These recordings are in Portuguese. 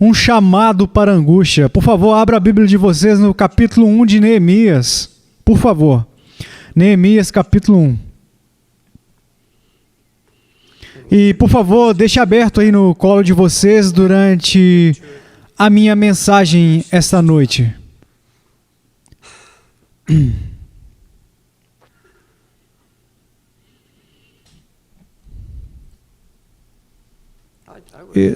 Um chamado para a angústia. Por favor, abra a Bíblia de vocês no capítulo 1 de Neemias. Por favor. Neemias, capítulo 1. E, por favor, deixe aberto aí no colo de vocês durante a minha mensagem esta noite.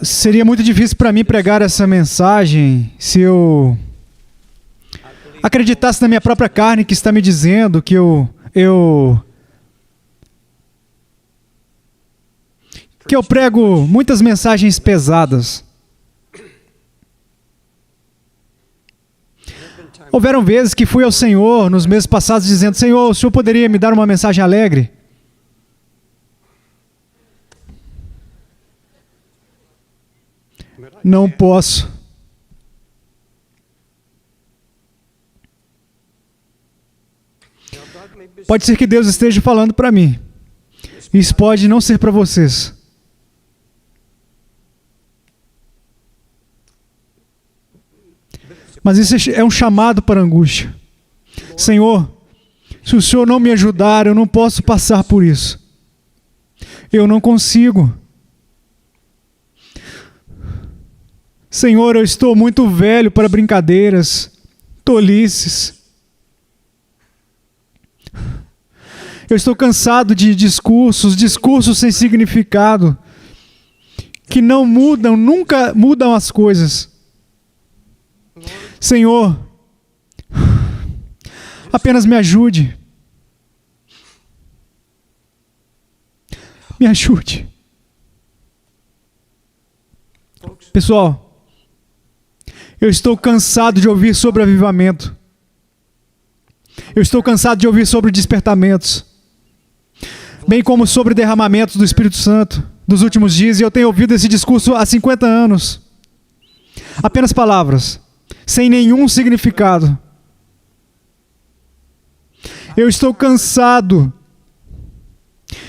Seria muito difícil para mim pregar essa mensagem se eu acreditasse na minha própria carne que está me dizendo que eu prego muitas mensagens pesadas. Houveram vezes que fui ao Senhor nos meses passados dizendo: Senhor, o Senhor poderia me dar uma mensagem alegre? Não posso. Pode ser que Deus esteja falando para mim. Isso pode não ser para vocês. Mas isso é um chamado para a angústia. Senhor, se o Senhor não me ajudar, eu não posso passar por isso. Eu não consigo. Senhor, eu estou muito velho para brincadeiras, tolices. Eu estou cansado de discursos sem significado, que não mudam, nunca mudam as coisas. Senhor, apenas me ajude. Me ajude. Pessoal, eu estou cansado de ouvir sobre avivamento. Eu estou cansado de ouvir sobre despertamentos, bem como sobre derramamentos do Espírito Santo dos últimos dias, e eu tenho ouvido esse discurso há 50 anos. Apenas palavras, sem nenhum significado. Eu estou cansado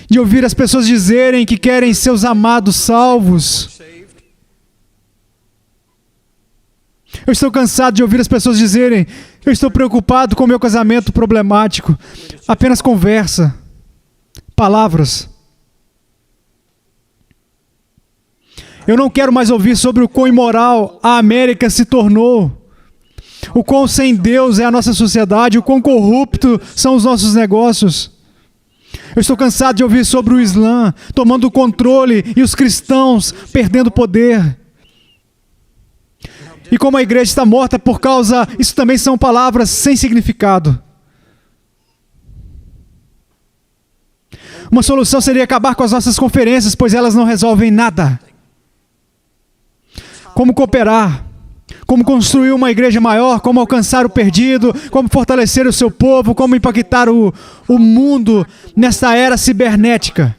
de ouvir as pessoas dizerem que querem seus amados salvos. Eu estou cansado de ouvir as pessoas dizerem: eu estou preocupado com o meu casamento problemático. Apenas conversa, palavras. Eu não quero mais ouvir sobre o quão imoral a América se tornou, o quão sem Deus é a nossa sociedade, o quão corrupto são os nossos negócios. Eu estou cansado de ouvir sobre o Islã tomando o controle e os cristãos perdendo poder. E como a igreja está morta por causa... Isso também são palavras sem significado. Uma solução seria acabar com as nossas conferências, pois elas não resolvem nada. Como cooperar? Como construir uma igreja maior? Como alcançar o perdido? Como fortalecer o seu povo? Como impactar o mundo nesta era cibernética?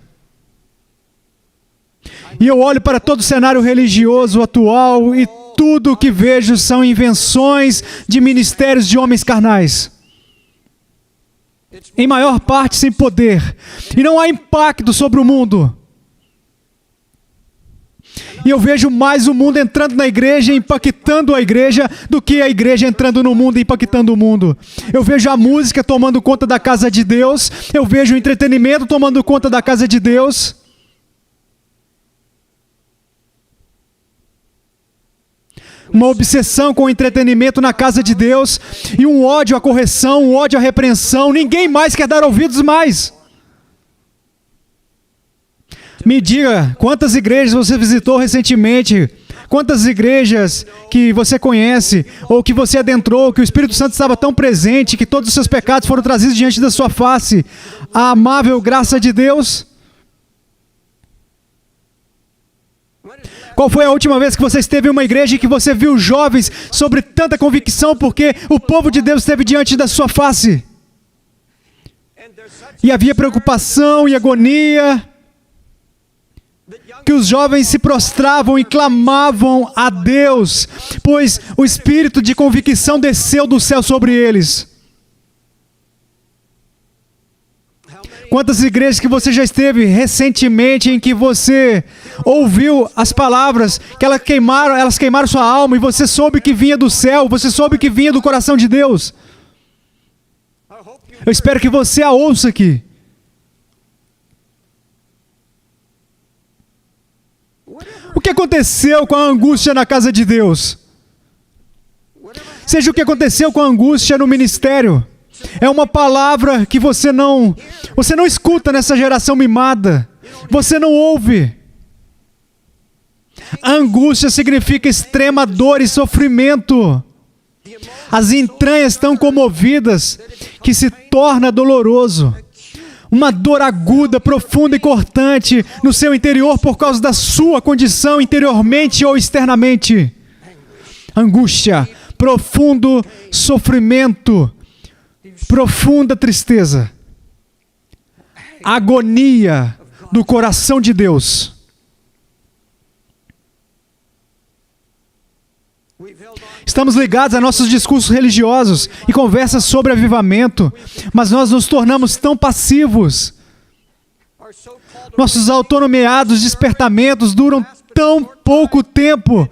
E eu olho para todo o cenário religioso atual e tudo o que vejo são invenções de ministérios de homens carnais. Em maior parte sem poder. E não há impacto sobre o mundo. E eu vejo mais o mundo entrando na igreja e impactando a igreja do que a igreja entrando no mundo e impactando o mundo. Eu vejo a música tomando conta da casa de Deus. Eu vejo o entretenimento tomando conta da casa de Deus. Uma obsessão com o entretenimento na casa de Deus e um ódio à correção, um ódio à repreensão. Ninguém mais quer dar ouvidos mais. Me diga, quantas igrejas você visitou recentemente? Quantas igrejas que você conhece ou que você adentrou, que o Espírito Santo estava tão presente que todos os seus pecados foram trazidos diante da sua face? A amável graça de Deus? Qual foi a última vez que você esteve em uma igreja e que você viu jovens sobre tanta convicção porque o povo de Deus esteve diante da sua face? E havia preocupação e agonia, que os jovens se prostravam e clamavam a Deus, pois o espírito de convicção desceu do céu sobre eles. Quantas igrejas que você já esteve recentemente em que você ouviu as palavras, que elas queimaram sua alma e você soube que vinha do céu, você soube que vinha do coração de Deus. Eu espero que você a ouça aqui. O que aconteceu com a angústia na casa de Deus? Seja o que aconteceu com a angústia no ministério, é uma palavra que você não escuta nessa geração mimada. Você não ouve. A angústia significa extrema dor e sofrimento. As entranhas tão comovidas que se torna doloroso. Uma dor aguda, profunda e cortante no seu interior por causa da sua condição interiormente ou externamente. Angústia, profundo sofrimento, profunda tristeza, agonia do coração de Deus. Estamos ligados a nossos discursos religiosos e conversas sobre avivamento, mas nós nos tornamos tão passivos. Nossos autonomeados despertamentos duram tão pouco tempo.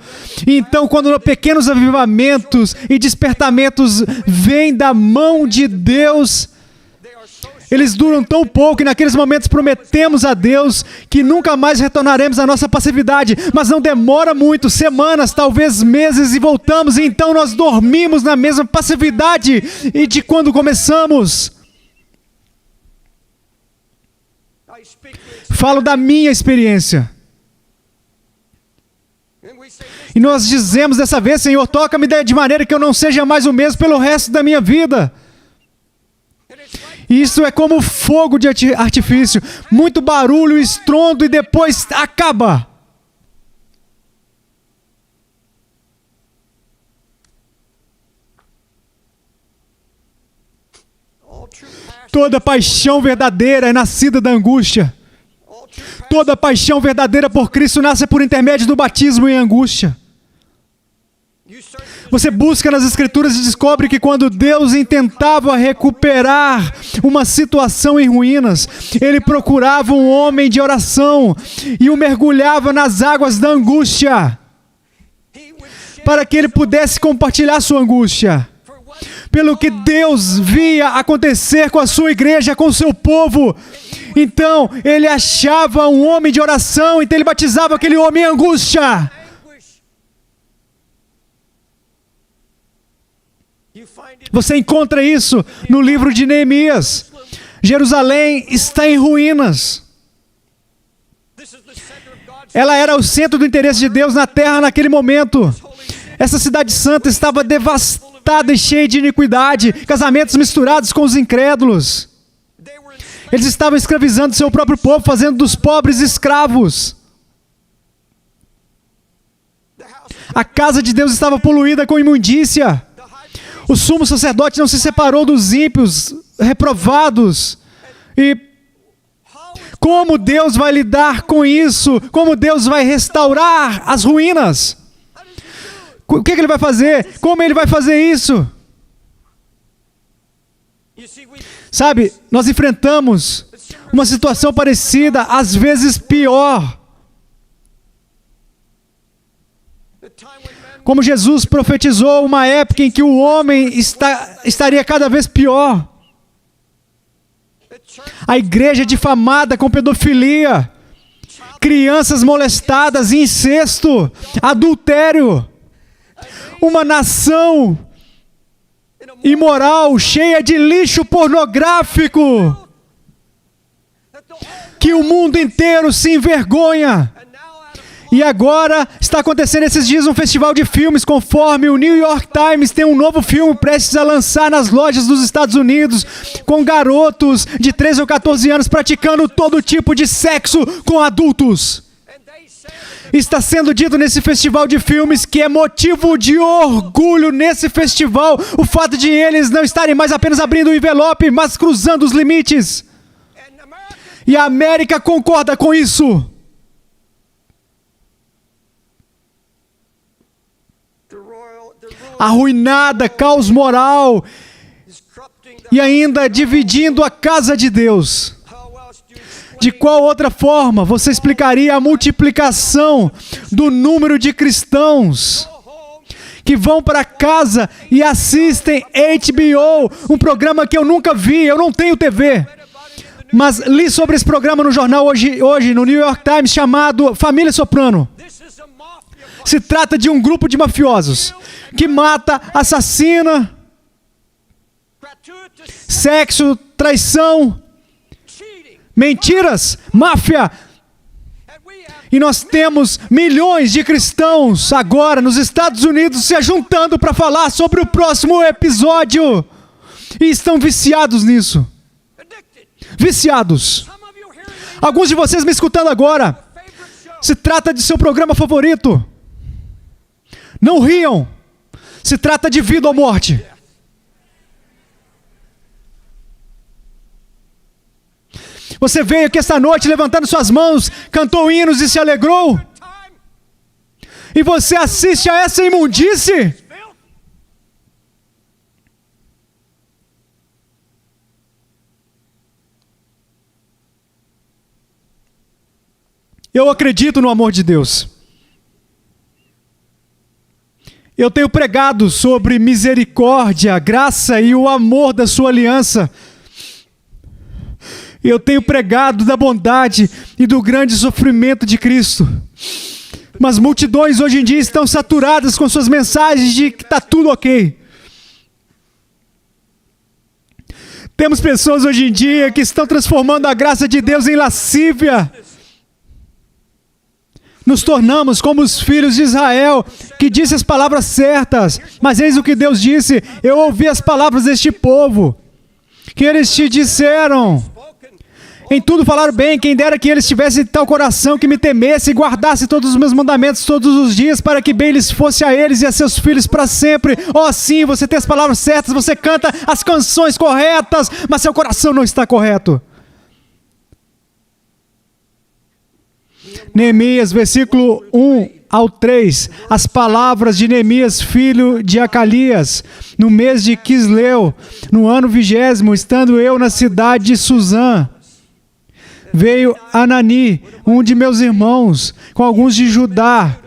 Então, quando pequenos avivamentos e despertamentos vêm da mão de Deus, eles duram tão pouco e naqueles momentos prometemos a Deus que nunca mais retornaremos à nossa passividade, mas não demora muito, semanas, talvez meses, e voltamos, e então nós dormimos na mesma passividade e de quando começamos. Falo da minha experiência. E nós dizemos dessa vez: Senhor, toca-me de maneira que eu não seja mais o mesmo pelo resto da minha vida. E isso é como fogo de artifício. Muito barulho, estrondo e depois acaba. Toda paixão verdadeira é nascida da angústia. Toda paixão verdadeira por Cristo nasce por intermédio do batismo em angústia. Você busca nas Escrituras e descobre que quando Deus intentava recuperar uma situação em ruínas, Ele procurava um homem de oração e o mergulhava nas águas da angústia, para que ele pudesse compartilhar sua angústia. Pelo que Deus via acontecer com a sua igreja, com o seu povo. Então, ele achava um homem de oração, então ele batizava aquele homem em angústia. Você encontra isso no livro de Neemias. Jerusalém está em ruínas. Ela era o centro do interesse de Deus na terra naquele momento. Essa cidade santa estava devastada e cheia de iniquidade, casamentos misturados com os incrédulos. Eles estavam escravizando seu próprio povo, fazendo dos pobres escravos. A casa de Deus estava poluída com imundícia. O sumo sacerdote não se separou dos ímpios, reprovados. E como Deus vai lidar com isso? Como Deus vai restaurar as ruínas? O que Ele vai fazer? Como Ele vai fazer isso? Sabe, nós enfrentamos uma situação parecida, às vezes pior. Como Jesus profetizou uma época em que o homem estaria cada vez pior. A igreja difamada com pedofilia, crianças molestadas, incesto, adultério. Uma nação imoral, cheia de lixo pornográfico, que o mundo inteiro se envergonha. E agora está acontecendo esses dias um festival de filmes, conforme o New York Times tem um novo filme prestes a lançar nas lojas dos Estados Unidos, com garotos de 13 ou 14 anos praticando todo tipo de sexo com adultos. Está sendo dito nesse festival de filmes que é motivo de orgulho nesse festival o fato de eles não estarem mais apenas abrindo o envelope, mas cruzando os limites. E a América concorda com isso. Arruinada, caos moral e ainda dividindo a casa de Deus. De qual outra forma você explicaria a multiplicação do número de cristãos que vão para casa e assistem HBO, um programa que eu nunca vi, eu não tenho TV, mas li sobre esse programa no jornal hoje no New York Times, chamado Família Soprano. Se trata de um grupo de mafiosos que mata, assassina, sexo, traição, mentiras, máfia. E nós temos milhões de cristãos agora nos Estados Unidos se juntando para falar sobre o próximo episódio. E estão viciados nisso. Viciados. Alguns de vocês me escutando agora, se trata de seu programa favorito. Não riam. Se trata de vida ou morte. Você veio aqui esta noite levantando suas mãos, cantou hinos e se alegrou? E você assiste a essa imundície? Eu acredito no amor de Deus. Eu tenho pregado sobre misericórdia, graça e o amor da sua aliança. Eu tenho pregado da bondade e do grande sofrimento de Cristo. Mas multidões hoje em dia estão saturadas com suas mensagens de que está tudo ok. Temos pessoas hoje em dia que estão transformando a graça de Deus em lascívia. Nos tornamos como os filhos de Israel, que disse as palavras certas. Mas eis o que Deus disse: eu ouvi as palavras deste povo, que eles te disseram. Em tudo falaram bem, quem dera que eles tivessem tal coração que me temesse e guardasse todos os meus mandamentos todos os dias, para que bem lhes fosse a eles e a seus filhos para sempre. Oh sim, você tem as palavras certas, você canta as canções corretas, mas seu coração não está correto. Neemias, versículo 1 ao 3, as palavras de Neemias, filho de Acalias, no mês de Quisleu, no ano 20º, estando eu na cidade de Suzã, veio Anani, um de meus irmãos, com alguns de Judá.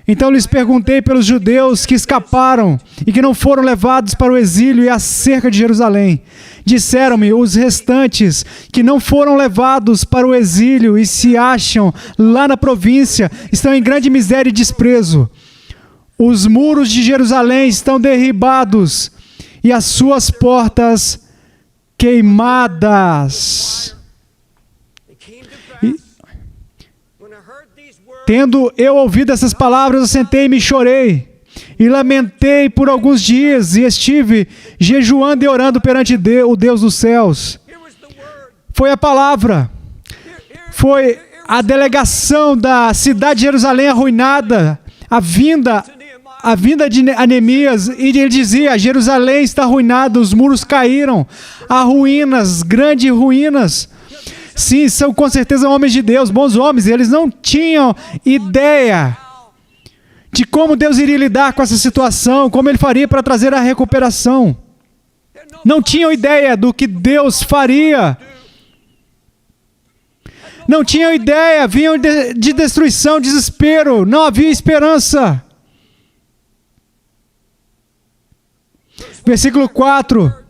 Então lhes perguntei pelos judeus que escaparam e que não foram levados para o exílio e acerca de Jerusalém. Disseram-me os restantes que não foram levados para o exílio e se acham lá na província, estão em grande miséria e desprezo. Os muros de Jerusalém estão derribados e as suas portas queimadas. Tendo eu ouvido essas palavras, eu sentei-me e chorei, e lamentei por alguns dias, e estive jejuando e orando perante o Deus dos céus. Foi a palavra, foi a delegação da cidade de Jerusalém arruinada, a vinda de Neemias, e ele dizia: Jerusalém está arruinada, os muros caíram, há ruínas, grandes ruínas. Sim, são com certeza homens de Deus, bons homens. Eles não tinham ideia de como Deus iria lidar com essa situação, como Ele faria para trazer a recuperação. Não tinham ideia do que Deus faria. Não tinham ideia, vinham de destruição, desespero, não havia esperança. Versículo 4.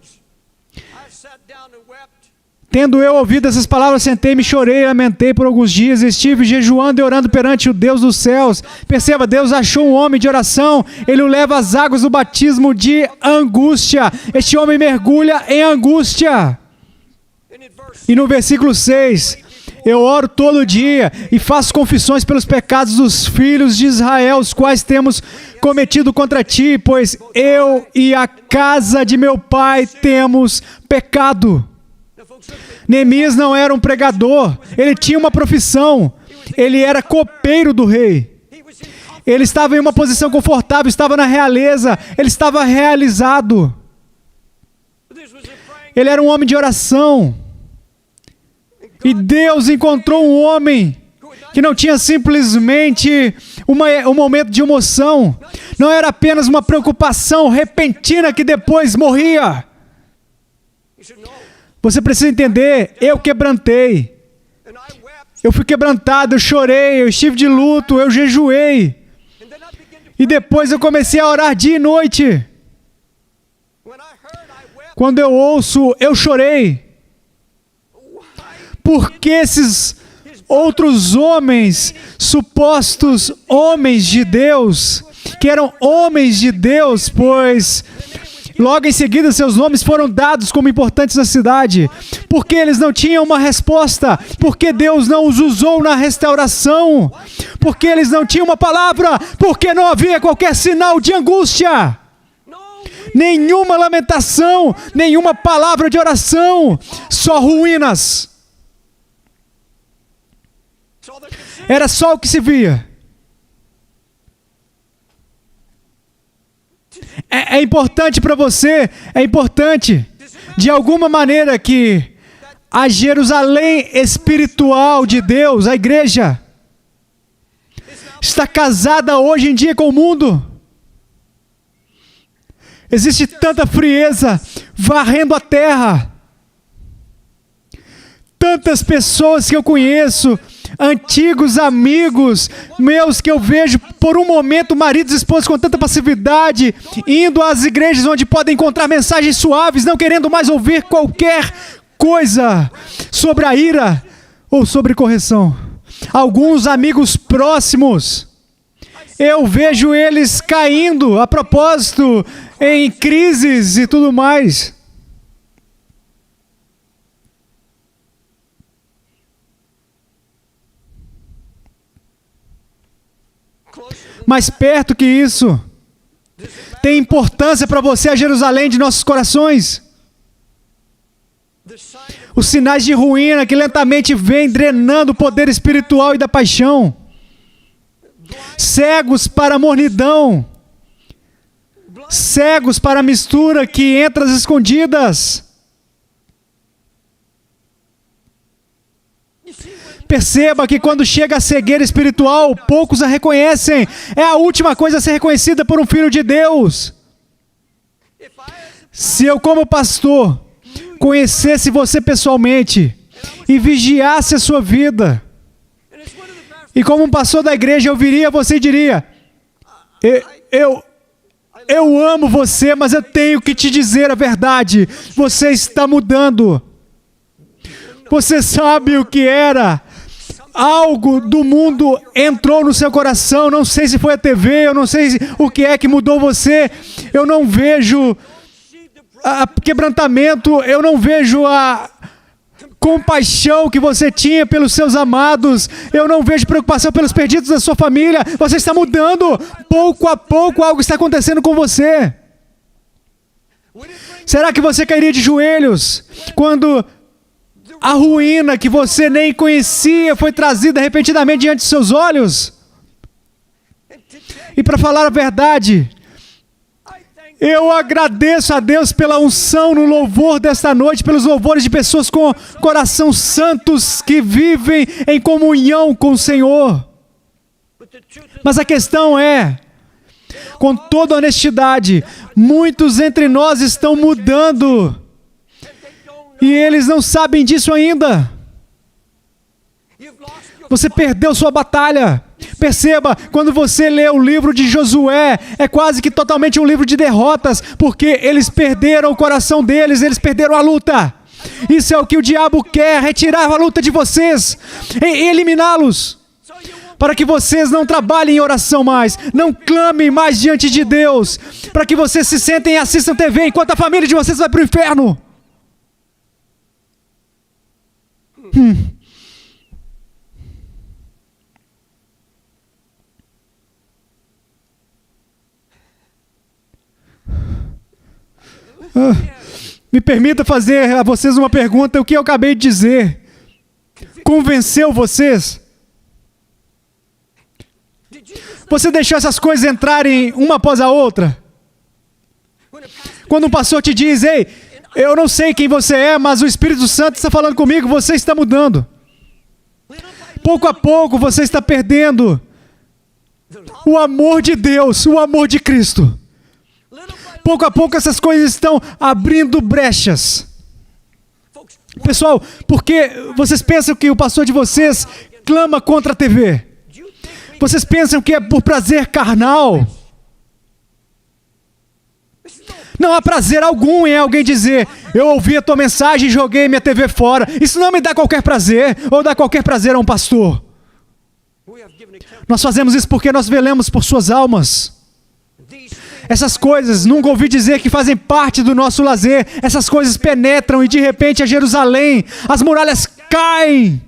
Tendo eu ouvido essas palavras, sentei-me, chorei e lamentei por alguns dias, estive jejuando e orando perante o Deus dos céus. Perceba, Deus achou um homem de oração, Ele o leva às águas do batismo de angústia. Este homem mergulha em angústia. E no versículo 6, eu oro todo dia e faço confissões pelos pecados dos filhos de Israel, os quais temos cometido contra ti, pois eu e a casa de meu pai temos pecado. Neemias não era um pregador, ele tinha uma profissão, ele era copeiro do rei. Ele estava em uma posição confortável, estava na realeza, ele estava realizado. Ele era um homem de oração. E Deus encontrou um homem que não tinha simplesmente um momento de emoção, não era apenas uma preocupação repentina que depois morria. Você precisa entender, eu quebrantei Eu fui quebrantado, eu chorei, eu estive de luto, eu jejuei. E depois eu comecei a orar dia e noite. Quando eu ouço, eu chorei. Porque esses outros homens, supostos homens de Deus, que eram homens de Deus, pois logo em seguida seus nomes foram dados como importantes na cidade, porque eles não tinham uma resposta, porque Deus não os usou na restauração, porque eles não tinham uma palavra, porque não havia qualquer sinal de angústia, nenhuma lamentação, nenhuma palavra de oração, só ruínas. Era só o que se via. É importante para você, é importante, de alguma maneira, que a Jerusalém espiritual de Deus, a igreja, está casada hoje em dia com o mundo. Existe tanta frieza varrendo a terra. Tantas pessoas que eu conheço, antigos amigos meus que eu vejo por um momento, maridos e esposas com tanta passividade, indo às igrejas onde podem encontrar mensagens suaves, não querendo mais ouvir qualquer coisa sobre a ira ou sobre correção. Alguns amigos próximos, eu vejo eles caindo a propósito em crises e tudo mais. Mais perto que isso, tem importância para você a Jerusalém de nossos corações. Os sinais de ruína que lentamente vêm drenando o poder espiritual e da paixão. Cegos para a mornidão. Cegos para a mistura que entra às escondidas. Perceba que quando chega a cegueira espiritual, poucos a reconhecem. É a última coisa a ser reconhecida por um filho de Deus. Se eu, como pastor, conhecesse você pessoalmente e vigiasse a sua vida, e como um pastor da igreja eu viria a você e diria: eu amo você, mas eu tenho que te dizer a verdade. Você está mudando. Você sabe o que era. Algo do mundo entrou no seu coração. Não sei se foi a TV, eu não sei o que é que mudou você. Eu não vejo quebrantamento, eu não vejo a compaixão que você tinha pelos seus amados, eu não vejo preocupação pelos perdidos da sua família. Você está mudando. Pouco a pouco algo está acontecendo com você. Será que você cairia de joelhos quando a ruína que você nem conhecia foi trazida repentinamente diante de seus olhos? E para falar a verdade, eu agradeço a Deus pela unção no louvor desta noite, pelos louvores de pessoas com coração santos que vivem em comunhão com o Senhor. Mas a questão é, com toda honestidade, muitos entre nós estão mudando. E eles não sabem disso ainda. Você perdeu sua batalha. Perceba, quando você lê o livro de Josué, é quase que totalmente um livro de derrotas, porque eles perderam o coração deles, eles perderam a luta. Isso é o que o diabo quer, retirar a luta de vocês, e eliminá-los, para que vocês não trabalhem em oração mais, não clamem mais diante de Deus, para que vocês se sentem e assistam TV, enquanto a família de vocês vai para o inferno. Me permita fazer a vocês uma pergunta. O que eu acabei de dizer convenceu vocês? Você deixou essas coisas entrarem uma após a outra? Quando um pastor te diz: ei, eu não sei quem você é, mas o Espírito Santo está falando comigo, você está mudando. Pouco a pouco você está perdendo o amor de Deus, o amor de Cristo. Pouco a pouco essas coisas estão abrindo brechas. Pessoal, por que vocês pensam que o pastor de vocês clama contra a TV? Vocês pensam que é por prazer carnal? Não há prazer algum em alguém dizer: eu ouvi a tua mensagem e joguei minha TV fora. Isso não me dá qualquer prazer, ou dá qualquer prazer a um pastor. Nós fazemos isso porque nós velamos por suas almas. Essas coisas, nunca ouvi dizer que fazem parte do nosso lazer. Essas coisas penetram e de repente a Jerusalém, as muralhas caem.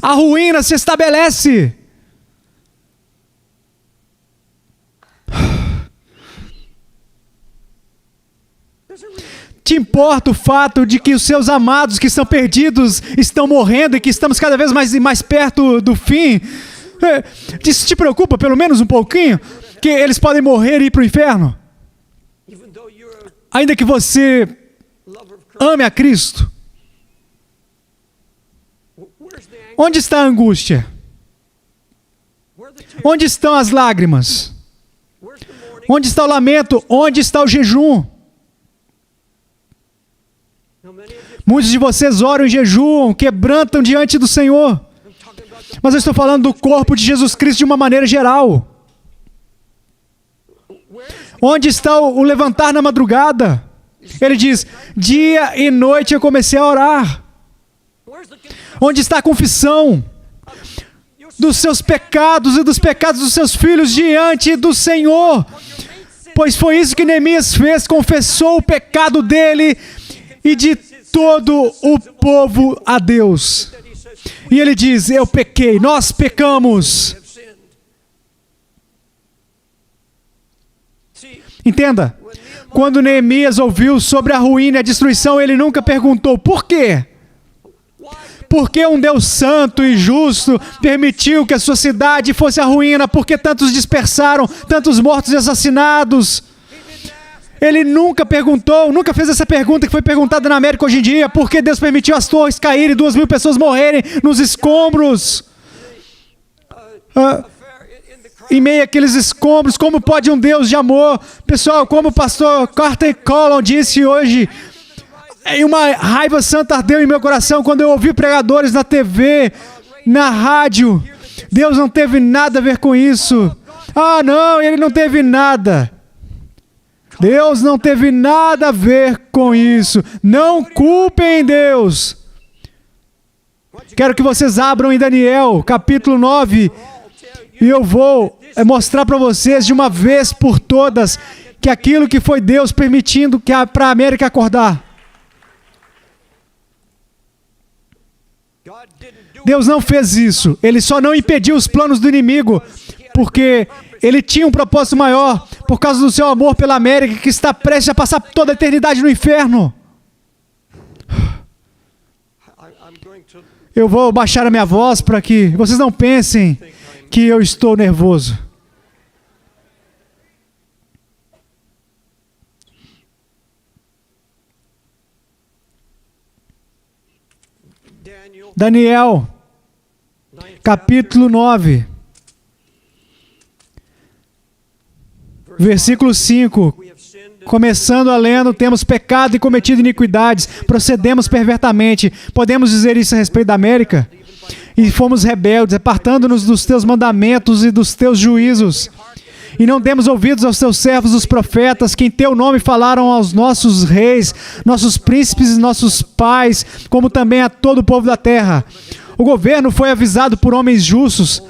A ruína se estabelece. Te importa o fato de que os seus amados que estão perdidos estão morrendo e que estamos cada vez mais perto do fim? Isso te preocupa pelo menos um pouquinho? Que eles podem morrer e ir para o inferno? Ainda que você ame a Cristo. Onde está a angústia? Onde estão as lágrimas? Onde está o lamento? Onde está o jejum? Muitos de vocês oram em jejum, quebrantam diante do Senhor. Mas eu estou falando do corpo de Jesus Cristo de uma maneira geral. Onde está o levantar na madrugada? Ele diz: dia e noite eu comecei a orar. Onde está a confissão dos seus pecados e dos pecados dos seus filhos diante do Senhor? Pois foi isso que Neemias fez, confessou o pecado dele e de todo o povo a Deus. E ele diz: eu pequei, nós pecamos. Entenda, quando Neemias ouviu sobre a ruína e a destruição, ele nunca perguntou por quê. Por que um Deus santo e justo permitiu que a sua cidade fosse a ruína? Por que tantos dispersaram, tantos mortos e assassinados? Ele nunca perguntou, nunca fez essa pergunta que foi perguntada na América hoje em dia: por que Deus permitiu as torres caírem e 2.000 pessoas morrerem nos escombros? Em meio àqueles escombros, como pode um Deus de amor? Pessoal, como o pastor Carter Collon disse hoje, uma raiva santa ardeu em meu coração quando eu ouvi pregadores na TV, na rádio. Deus não teve nada a ver com isso. Ah, não, ele não teve nada. Deus não teve nada a ver com isso. Não culpem Deus. Quero que vocês abram em Daniel, capítulo 9, e eu vou mostrar para vocês de uma vez por todas que aquilo que foi Deus permitindo para a América acordar. Deus não fez isso. Ele só não impediu os planos do inimigo, porque ele tinha um propósito maior, por causa do seu amor pela América, que está prestes a passar toda a eternidade no inferno. Eu vou baixar a minha voz para que vocês não pensem que eu estou nervoso. Daniel, capítulo 9, versículo 5. Começando a lendo: temos pecado e cometido iniquidades, procedemos pervertamente. Podemos dizer isso a respeito da América? E fomos rebeldes, apartando-nos dos teus mandamentos e dos teus juízos. E não demos ouvidos aos teus servos, os profetas, que em teu nome falaram aos nossos reis, nossos príncipes e nossos pais, como também a todo o povo da terra. O governo foi avisado por homens justos.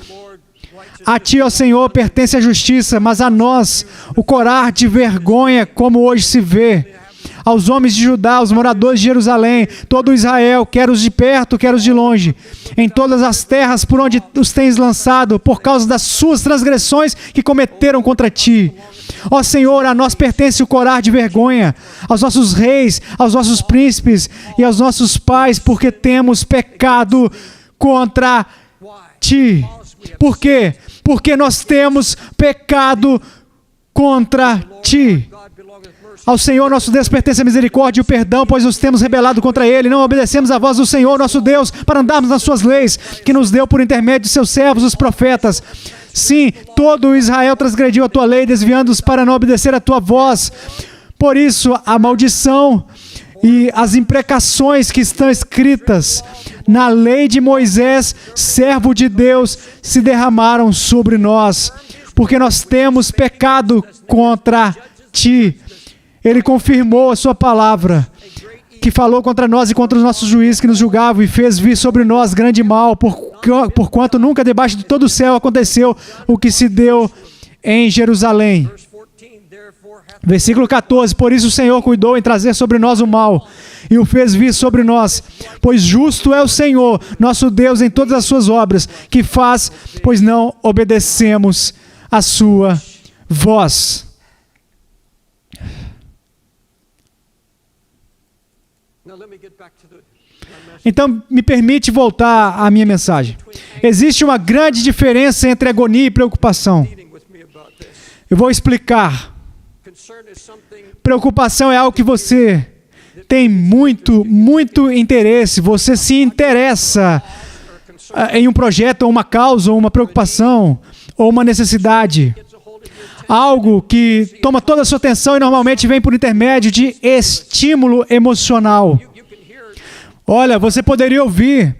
A ti, ó Senhor, pertence a justiça, mas a nós o corar de vergonha, como hoje se vê. Aos homens de Judá, aos moradores de Jerusalém, todo Israel, quer os de perto, quer os de longe, em todas as terras por onde os tens lançado, por causa das suas transgressões que cometeram contra ti. Ó Senhor, a nós pertence o corar de vergonha, aos nossos reis, aos nossos príncipes e aos nossos pais, porque temos pecado contra ti. Por quê? Porque nós temos pecado contra ti. Ao Senhor nosso Deus pertence a misericórdia e o perdão, pois nos temos rebelado contra Ele. Não obedecemos à voz do Senhor nosso Deus para andarmos nas suas leis, que nos deu por intermédio de seus servos, os profetas. Sim, todo Israel transgrediu a tua lei, desviando-os para não obedecer a tua voz. Por isso, a maldição E as imprecações que estão escritas na lei de Moisés, servo de Deus, se derramaram sobre nós, porque nós temos pecado contra ti. Ele confirmou a sua palavra, que falou contra nós e contra os nossos juízes que nos julgavam, e fez vir sobre nós grande mal, porquanto nunca debaixo de todo o céu aconteceu o que se deu em Jerusalém. Versículo 14, por isso o Senhor cuidou em trazer sobre nós o mal, e o fez vir sobre nós, pois justo é o Senhor, nosso Deus, em todas as suas obras, que faz, pois não obedecemos a sua voz. Então, me permite voltar à minha mensagem. Existe uma grande diferença entre agonia e preocupação. Eu vou explicar. Preocupação é algo que você tem muito interesse. Você se interessa em um projeto, ou uma causa, ou uma preocupação, ou uma necessidade. Algo que toma toda a sua atenção e normalmente vem por intermédio de estímulo emocional. Olha, você poderia ouvir,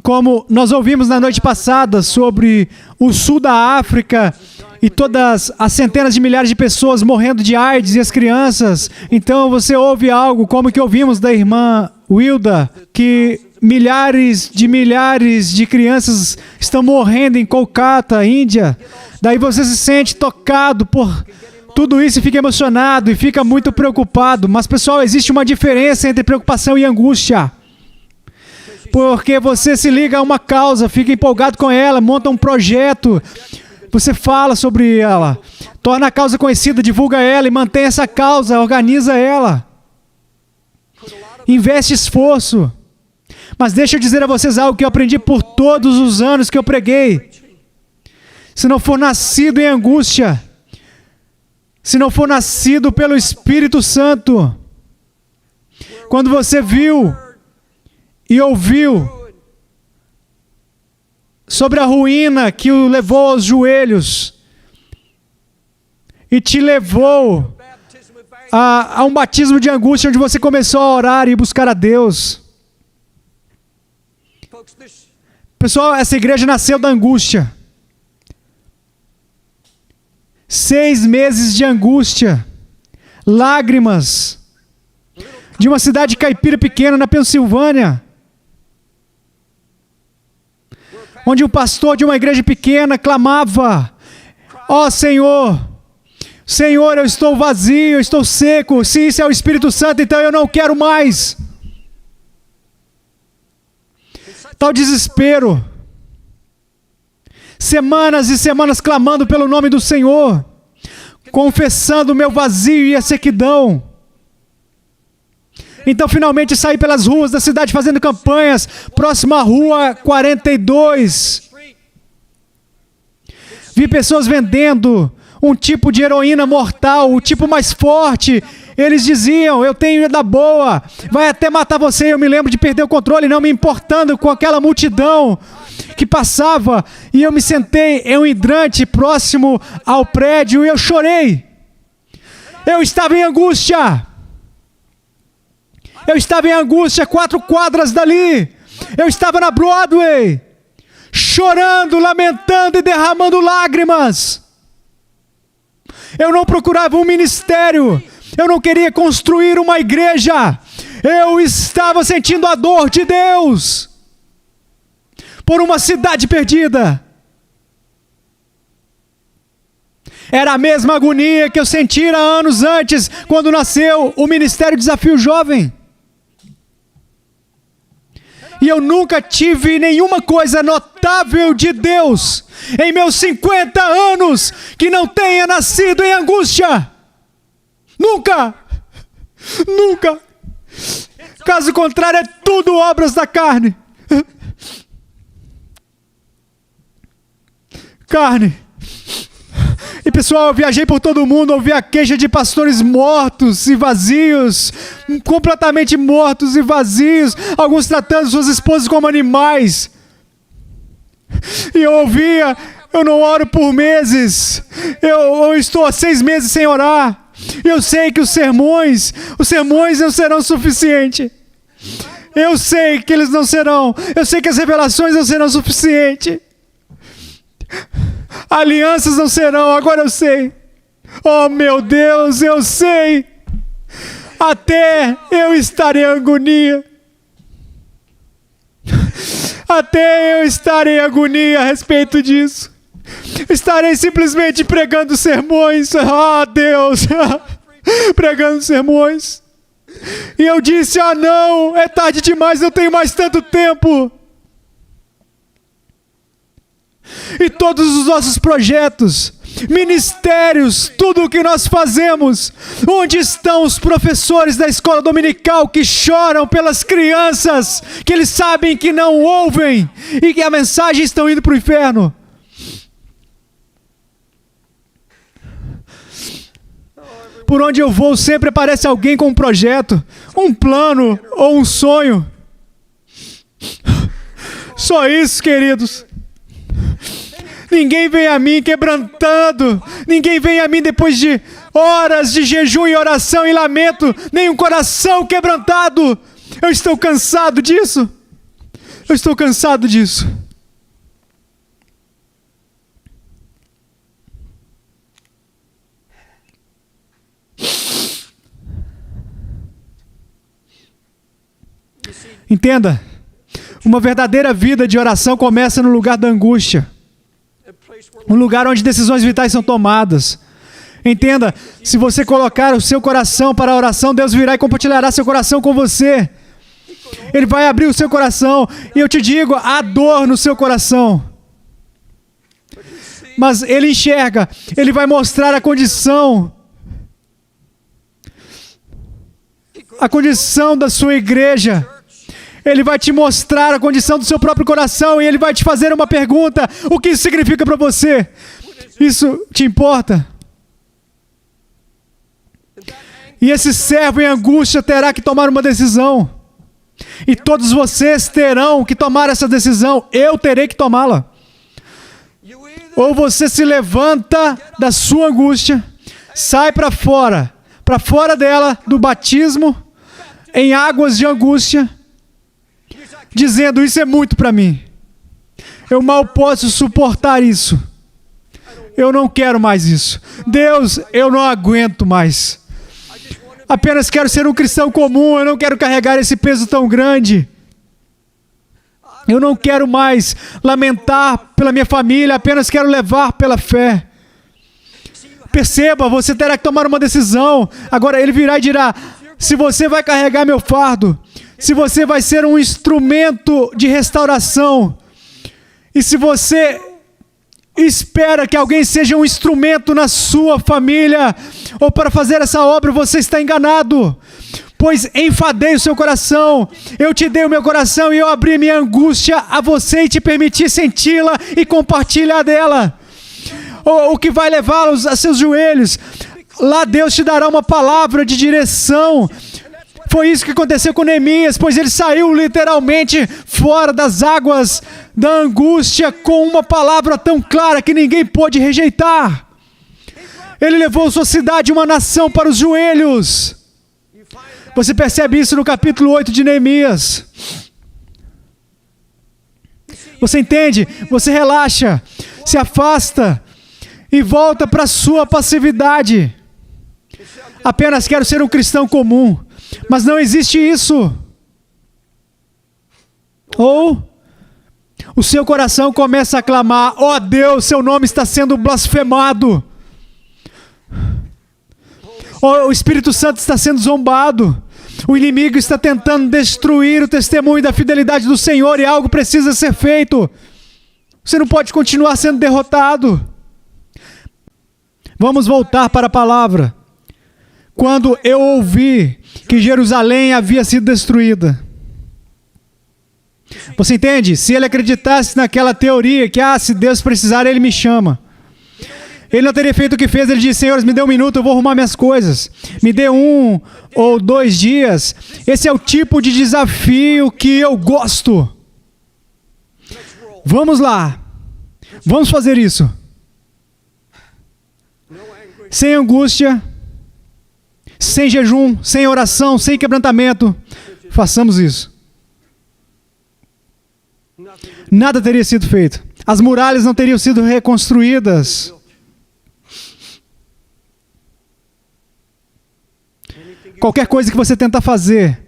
como nós ouvimos na noite passada, sobre o sul da África e todas as centenas de milhares de pessoas morrendo de AIDS e as crianças. Então você ouve algo como que ouvimos da irmã Wilda, que milhares de crianças estão morrendo em Kolkata, Índia. Daí você se sente tocado por tudo isso e fica emocionado e fica muito preocupado. Mas, pessoal, existe uma diferença entre preocupação e angústia. Porque você se liga a uma causa, fica empolgado com ela, monta um projeto, você fala sobre ela, torna a causa conhecida, divulga ela e mantém essa causa, organiza ela. Investe esforço. Mas deixa eu dizer a vocês algo que eu aprendi por todos os anos que eu preguei. Se não for nascido em angústia, se não for nascido pelo Espírito Santo, quando você viu e ouviu sobre a ruína que o levou aos joelhos e te levou a um batismo de angústia, onde você começou a orar e buscar a Deus. Pessoal, essa igreja nasceu da angústia. 6 meses de angústia, lágrimas, de uma cidade caipira pequena na Pensilvânia, onde um pastor de uma igreja pequena clamava: ó Senhor, Senhor, eu estou vazio, eu estou seco, se isso é o Espírito Santo, então eu não quero mais. Tal desespero. Semanas e semanas clamando pelo nome do Senhor, confessando o meu vazio e a sequidão. Então finalmente saí pelas ruas da cidade fazendo campanhas, próximo à rua 42. Vi pessoas vendendo um tipo de heroína mortal, o tipo mais forte. Eles diziam: eu tenho da boa, vai até matar você. Eu me lembro de perder o controle, não me importando com aquela multidão que passava, e eu me sentei em um hidrante próximo ao prédio e eu chorei. Eu estava em angústia. Eu estava em angústia 4 quadras dali. Eu estava na Broadway, chorando, lamentando e derramando lágrimas. Eu não procurava um ministério. Eu não queria construir uma igreja. Eu estava sentindo a dor de Deus por uma cidade perdida. Era a mesma agonia que eu sentira anos antes, quando nasceu o Ministério Desafio Jovem. E eu nunca tive nenhuma coisa notável de Deus em meus 50 anos que não tenha nascido em angústia. Nunca! Nunca! Caso contrário, é tudo obras da carne. Carne. E pessoal, eu viajei por todo mundo, ouvi a queixa de pastores mortos e vazios, completamente mortos e vazios, alguns tratando suas esposas como animais. E eu ouvia: eu não oro por meses, eu estou há 6 meses sem orar. Eu sei que os sermões não serão suficientes. Eu sei que eles não serão. Eu sei que as revelações não serão suficientes. Alianças não serão, agora eu sei. Oh meu Deus, eu sei. Até eu estar em agonia. Até eu estar em agonia a respeito disso. Estarei simplesmente pregando sermões. Ah, Deus. Pregando sermões. E eu disse, não, é tarde demais, não tenho mais tanto tempo. E todos os nossos projetos, ministérios, tudo o que nós fazemos, onde estão os professores da escola dominical que choram pelas crianças, que eles sabem que não ouvem e que a mensagem estão indo para o inferno? Por onde eu vou, sempre aparece alguém com um projeto, um plano ou um sonho. Só isso, queridos. Ninguém vem a mim quebrantando. Ninguém vem a mim depois de horas de jejum e oração e lamento. Nem um coração quebrantado. Eu estou cansado disso. Eu estou cansado disso. Entenda, uma verdadeira vida de oração começa no lugar da angústia. Um lugar onde decisões vitais são tomadas. Entenda, se você colocar o seu coração para a oração, Deus virá e compartilhará seu coração com você. Ele vai abrir o seu coração. E eu te digo, há dor no seu coração. Mas Ele enxerga, Ele vai mostrar a condição da sua igreja. Ele vai te mostrar a condição do seu próprio coração e Ele vai te fazer uma pergunta. O que isso significa para você? Isso te importa? E esse servo em angústia terá que tomar uma decisão. E todos vocês terão que tomar essa decisão. Eu terei que tomá-la. Ou você se levanta da sua angústia, sai para fora dela, do batismo, em águas de angústia, dizendo, isso é muito para mim. Eu mal posso suportar isso. Eu não quero mais isso. Deus, eu não aguento mais. Apenas quero ser um cristão comum, eu não quero carregar esse peso tão grande. Eu não quero mais lamentar pela minha família, apenas quero levar pela fé. Perceba, você terá que tomar uma decisão. Agora Ele virá e dirá, se você vai carregar meu fardo, se você vai ser um instrumento de restauração, e se você espera que alguém seja um instrumento na sua família, ou para fazer essa obra, você está enganado. Pois enfadei o seu coração, eu te dei o meu coração e eu abri minha angústia a você e te permiti senti-la e compartilhar dela. O que vai levá-los a seus joelhos. Lá Deus te dará uma palavra de direção. Foi isso que aconteceu com Neemias, pois ele saiu literalmente fora das águas da angústia com uma palavra tão clara que ninguém pôde rejeitar. Ele levou sua cidade, uma nação, para os joelhos. Você percebe isso no capítulo 8 de Neemias. Você entende? Você relaxa, se afasta e volta para a sua passividade. Apenas quero ser um cristão comum. Mas não existe isso. Ou o seu coração começa a clamar, ó Deus, seu nome está sendo blasfemado. O Espírito Santo está sendo zombado. O inimigo está tentando destruir o testemunho da fidelidade do Senhor e algo precisa ser feito. Você não pode continuar sendo derrotado. Vamos voltar para a palavra. Quando eu ouvi que Jerusalém havia sido destruída. Você entende? Se ele acreditasse naquela teoria que, se Deus precisar, Ele me chama. Ele não teria feito o que fez. Ele disse, Senhor, me dê um minuto, eu vou arrumar minhas coisas. Me dê 1 ou 2 dias. Esse é o tipo de desafio que eu gosto. Vamos lá. Vamos fazer isso. Sem angústia, sem jejum, sem oração, sem quebrantamento, façamos isso. Nada teria sido feito. As muralhas não teriam sido reconstruídas. Qualquer coisa que você tentar fazer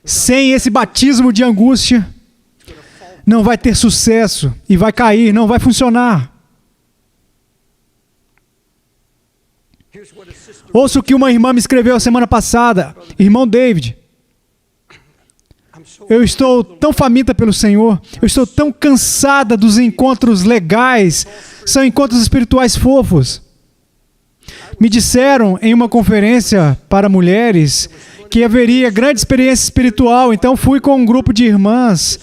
sem esse batismo de angústia não vai ter sucesso e vai cair, não vai funcionar. Ouça o que uma irmã me escreveu semana passada, irmão David. Eu estou tão faminta pelo Senhor, eu estou tão cansada dos encontros legais, são encontros espirituais fofos. Me disseram em uma conferência para mulheres que haveria grande experiência espiritual, então fui com um grupo de irmãs.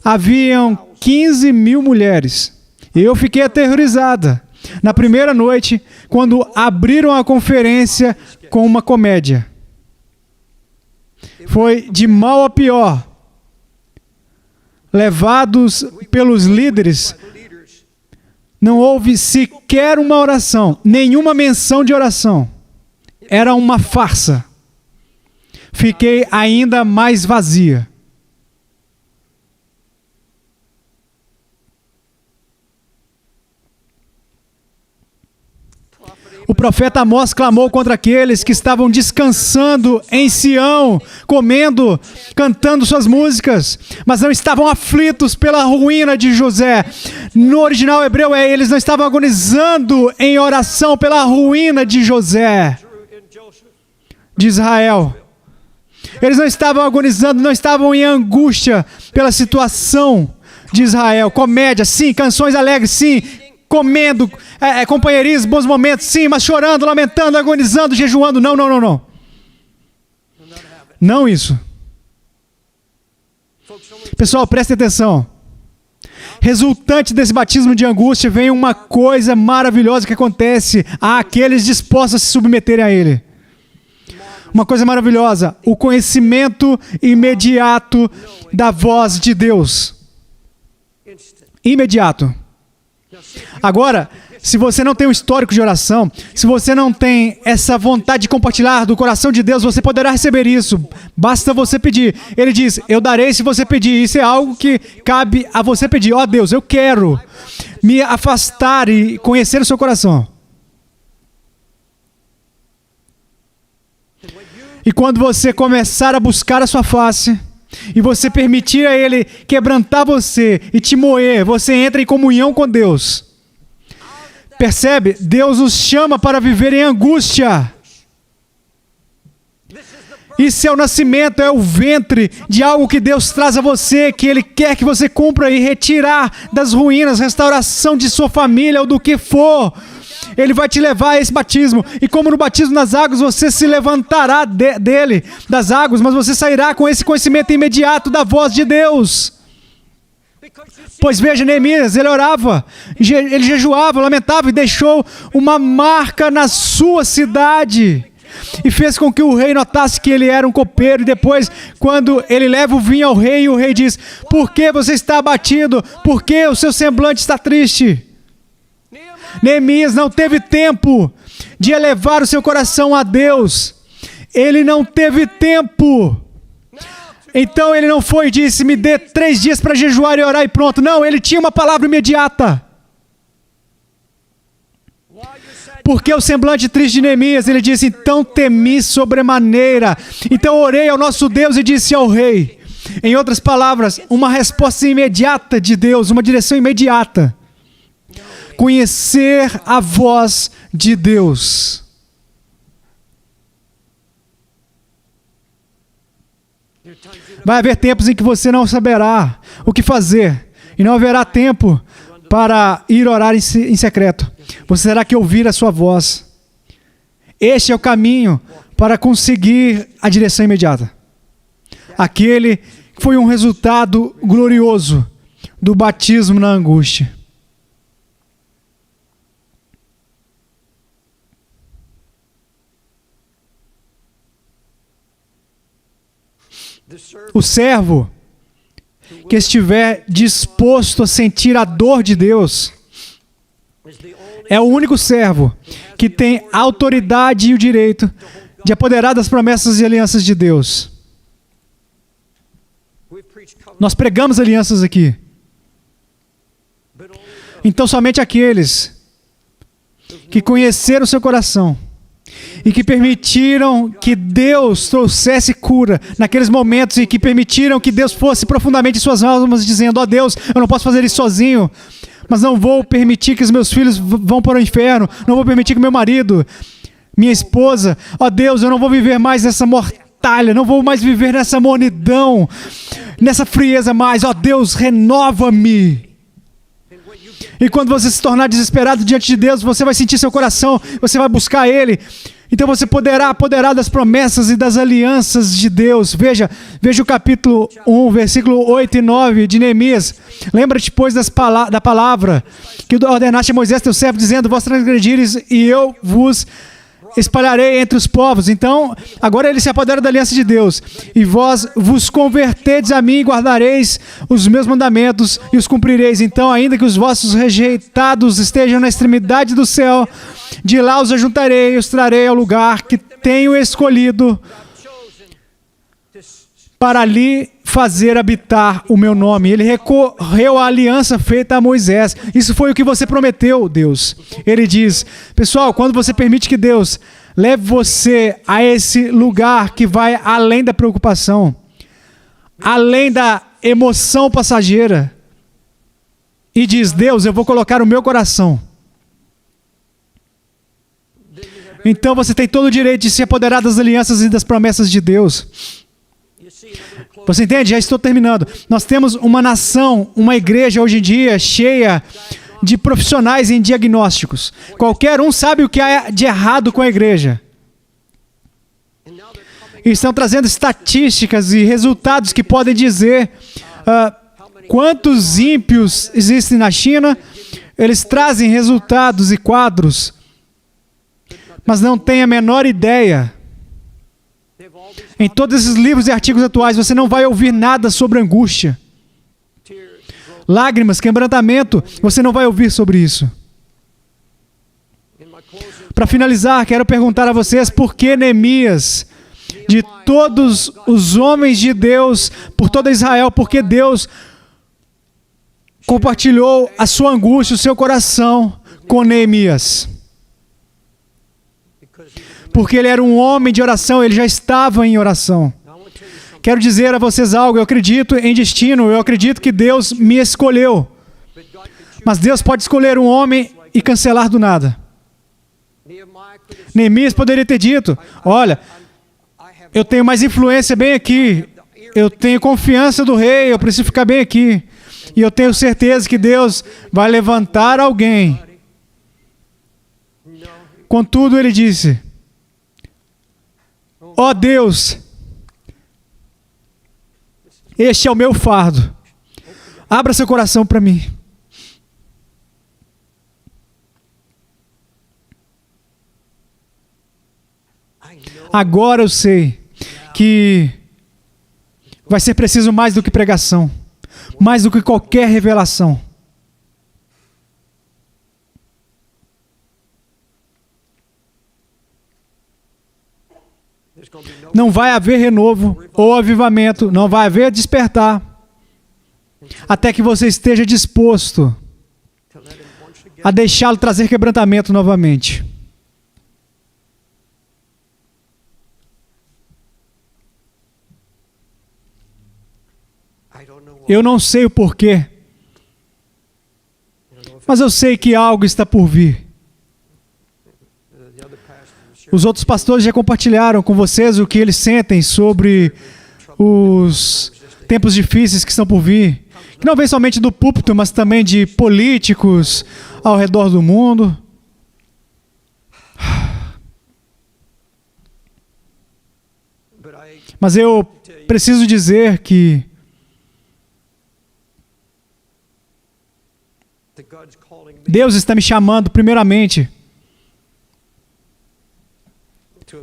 Haviam 15 mil mulheres. E eu fiquei aterrorizada. Na primeira noite, quando abriram a conferência com uma comédia. Foi de mal a pior. Levados pelos líderes, não houve sequer uma oração, nenhuma menção de oração. Era uma farsa. Fiquei ainda mais vazia. O profeta Amós clamou contra aqueles que estavam descansando em Sião, comendo, cantando suas músicas, mas não estavam aflitos pela ruína de José. No original hebreu eles não estavam agonizando em oração pela ruína de José, de Israel. Eles não estavam agonizando, não estavam em angústia pela situação de Israel. Comédia, sim, canções alegres, sim, comendo, companheirismo, bons momentos, sim, mas chorando, lamentando, agonizando, jejuando. Não, não, não, não. Não isso. Pessoal, prestem atenção. Resultante desse batismo de angústia vem uma coisa maravilhosa que acontece àqueles dispostos a se submeterem a ele. Uma coisa maravilhosa, o conhecimento imediato da voz de Deus. Imediato. Agora, se você não tem um histórico de oração, se você não tem essa vontade de compartilhar do coração de Deus, você poderá receber isso. Basta você pedir. Ele diz, eu darei se você pedir. Isso é algo que cabe a você pedir. Ó Deus, eu quero me afastar e conhecer o seu coração. E quando você começar a buscar a sua face, e você permitir a Ele quebrantar você e te moer, você entra em comunhão com Deus. Percebe? Deus nos chama para viver em angústia. Isso é o nascimento, é o ventre de algo que Deus traz a você, que Ele quer que você cumpra e retirar das ruínas, restauração de sua família ou do que for. Ele vai te levar a esse batismo. E como no batismo nas águas, você se levantará dele, das águas, mas você sairá com esse conhecimento imediato da voz de Deus. Pois veja, Neemias, ele orava, ele jejuava, lamentava e deixou uma marca na sua cidade. E fez com que o rei notasse que ele era um copeiro. E depois, quando ele leva o vinho ao rei, o rei diz, por que você está abatido? Por que o seu semblante está triste? Neemias não teve tempo de elevar o seu coração a Deus. Ele não teve tempo. Então ele não foi e disse, me dê 3 dias para jejuar e orar e pronto. Não, ele tinha uma palavra imediata. Porque o semblante triste de Neemias, ele disse, então temi sobremaneira. Então orei ao nosso Deus e disse ao rei. Em outras palavras, uma resposta imediata de Deus, uma direção imediata. Conhecer a voz de Deus. Vai haver tempos em que você não saberá o que fazer. E não haverá tempo para ir orar em secreto. Você terá que ouvir a sua voz. Este é o caminho para conseguir a direção imediata. Aquele que foi um resultado glorioso do batismo na angústia. O servo que estiver disposto a sentir a dor de Deus é o único servo que tem a autoridade e o direito de apoderar das promessas e alianças de Deus. Nós pregamos alianças aqui. Então somente aqueles que conheceram o seu coração e que permitiram que Deus trouxesse cura naqueles momentos e que permitiram que Deus fosse profundamente em suas almas, dizendo: ó Deus, eu não posso fazer isso sozinho, mas não vou permitir que os meus filhos vão para o inferno, não vou permitir que meu marido, minha esposa, ó Deus, eu não vou viver mais nessa mortalha, não vou mais viver nessa mornidão, nessa frieza mais, ó Deus, renova-me. E quando você se tornar desesperado diante de Deus, você vai sentir seu coração, você vai buscar Ele. Então você poderá apoderar das promessas e das alianças de Deus. Veja o capítulo 1, versículo 8 e 9 de Neemias. Lembra-te, pois, da palavra que ordenaste a Moisés, teu servo, dizendo: vós transgredires e eu vos espalharei entre os povos. Então, agora ele se apodera da aliança de Deus. E vós vos convertedes a mim e guardareis os meus mandamentos e os cumprireis. Então, ainda que os vossos rejeitados estejam na extremidade do céu, de lá os ajuntarei e os trarei ao lugar que tenho escolhido para ali fazer habitar o meu nome. Ele recorreu à aliança feita a Moisés. Isso foi o que você prometeu, Deus. Ele diz: pessoal, quando você permite que Deus leve você a esse lugar que vai além da preocupação, além da emoção passageira, e diz: Deus, eu vou colocar o meu coração. Então você tem todo o direito de se apoderar das alianças e das promessas de Deus. Você entende? Já estou terminando. Nós temos uma nação, uma igreja hoje em dia cheia de profissionais em diagnósticos. Qualquer um sabe o que há de errado com a igreja. E estão trazendo estatísticas e resultados que podem dizer quantos ímpios existem na China. Eles trazem resultados e quadros, mas não têm a menor ideia. Em todos esses livros e artigos atuais, você não vai ouvir nada sobre angústia. Lágrimas, quebrantamento, você não vai ouvir sobre isso. Para finalizar, quero perguntar a vocês por que Neemias, de todos os homens de Deus, por toda Israel, por que Deus compartilhou a sua angústia, o seu coração com Neemias? Porque ele era um homem de oração, ele já estava em oração. Quero dizer a vocês algo: eu acredito em destino, eu acredito que Deus me escolheu. Mas Deus pode escolher um homem e cancelar do nada. Neemias poderia ter dito: olha, eu tenho mais influência bem aqui, eu tenho confiança do rei, eu preciso ficar bem aqui. E eu tenho certeza que Deus vai levantar alguém. Contudo, ele disse: ó Deus, este é o meu fardo. Abra seu coração para mim. Agora eu sei que vai ser preciso mais do que pregação, mais do que qualquer revelação. Não vai haver renovo ou avivamento, não vai haver despertar, até que você esteja disposto a deixá-lo trazer quebrantamento novamente. Eu não sei o porquê, mas eu sei que algo está por vir. Os outros pastores já compartilharam com vocês o que eles sentem sobre os tempos difíceis que estão por vir, que não vem somente do púlpito, mas também de políticos ao redor do mundo. Mas eu preciso dizer que Deus está me chamando primeiramente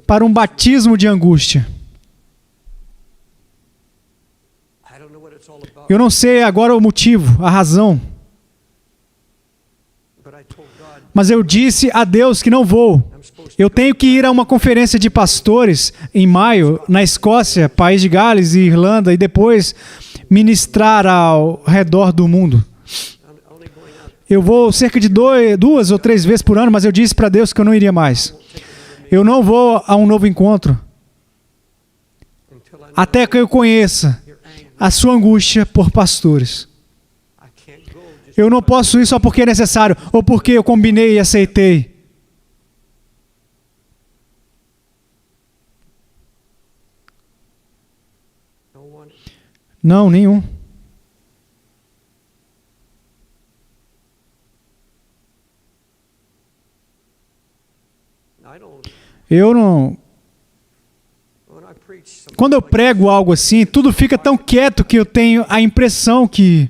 para um batismo de angústia. Eu não sei agora o motivo, a razão, Mas eu disse a Deus que não vou. Eu tenho que ir a uma conferência de pastores em maio, na Escócia, País de Gales e Irlanda, e depois ministrar ao redor do mundo. Eu vou cerca de 2 ou 3 vezes por ano, mas eu disse para Deus que eu não iria mais. Eu não vou a um novo encontro até que eu conheça a sua angústia por pastores. Eu não posso ir só porque é necessário, ou porque eu combinei e aceitei. Não, nenhum. Eu não... Quando eu prego algo assim, tudo fica tão quieto que eu tenho a impressão que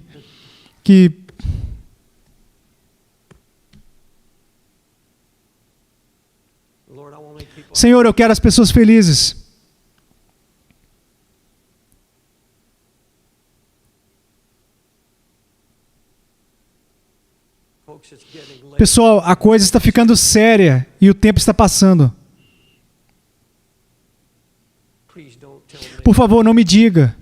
Senhor, eu quero as pessoas felizes. Pessoal, a coisa está ficando séria e o tempo está passando. Por favor, não me diga.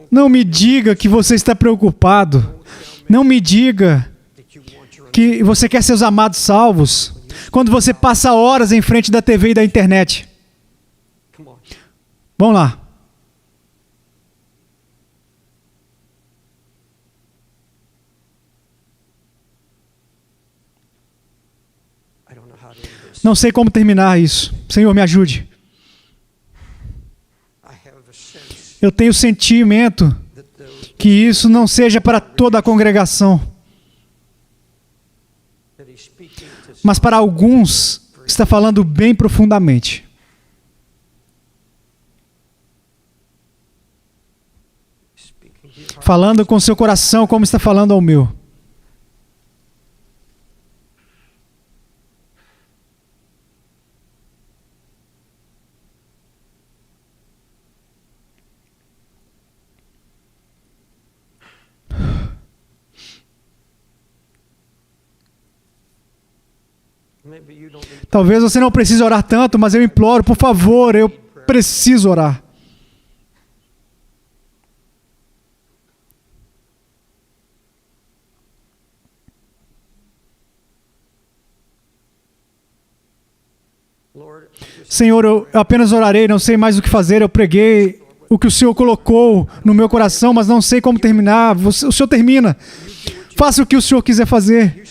Não me diga que você está preocupado. Não me diga que você quer seus amados salvos quando você passa horas em frente da TV e da internet. Vamos lá. Não sei como terminar isso. Senhor, me ajude. Eu tenho o sentimento que isso não seja para toda a congregação, mas para alguns está falando bem profundamente. Falando com seu coração como está falando ao meu. Talvez você não precise orar tanto, mas eu imploro, por favor, eu preciso orar. Senhor, eu apenas orarei, não sei mais o que fazer, eu preguei o que o Senhor colocou no meu coração, mas não sei como terminar. O Senhor termina. Faça o que o Senhor quiser fazer.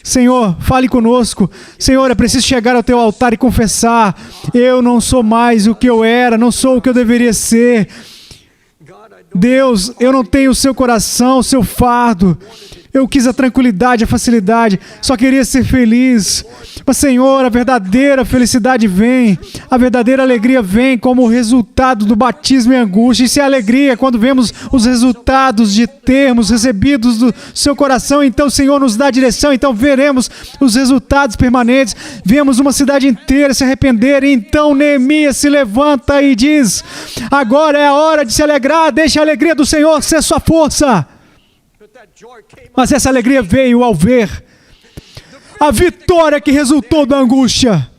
Senhor, fale conosco. Senhor, é preciso chegar ao teu altar e confessar: eu não sou mais o que eu era, não sou o que eu deveria ser. Deus, eu não tenho o seu coração, o seu fardo. Eu quis a tranquilidade, a facilidade, só queria ser feliz. Mas, Senhor, a verdadeira felicidade vem, a verdadeira alegria vem como resultado do batismo em angústia. Isso é alegria quando vemos os resultados de termos recebidos do seu coração. Então, Senhor, nos dá direção, então veremos os resultados permanentes. Vemos uma cidade inteira se arrepender. E então Neemias se levanta e diz: agora é a hora de se alegrar, deixe a alegria do Senhor ser sua força. Mas essa alegria veio ao ver a vitória que resultou da angústia.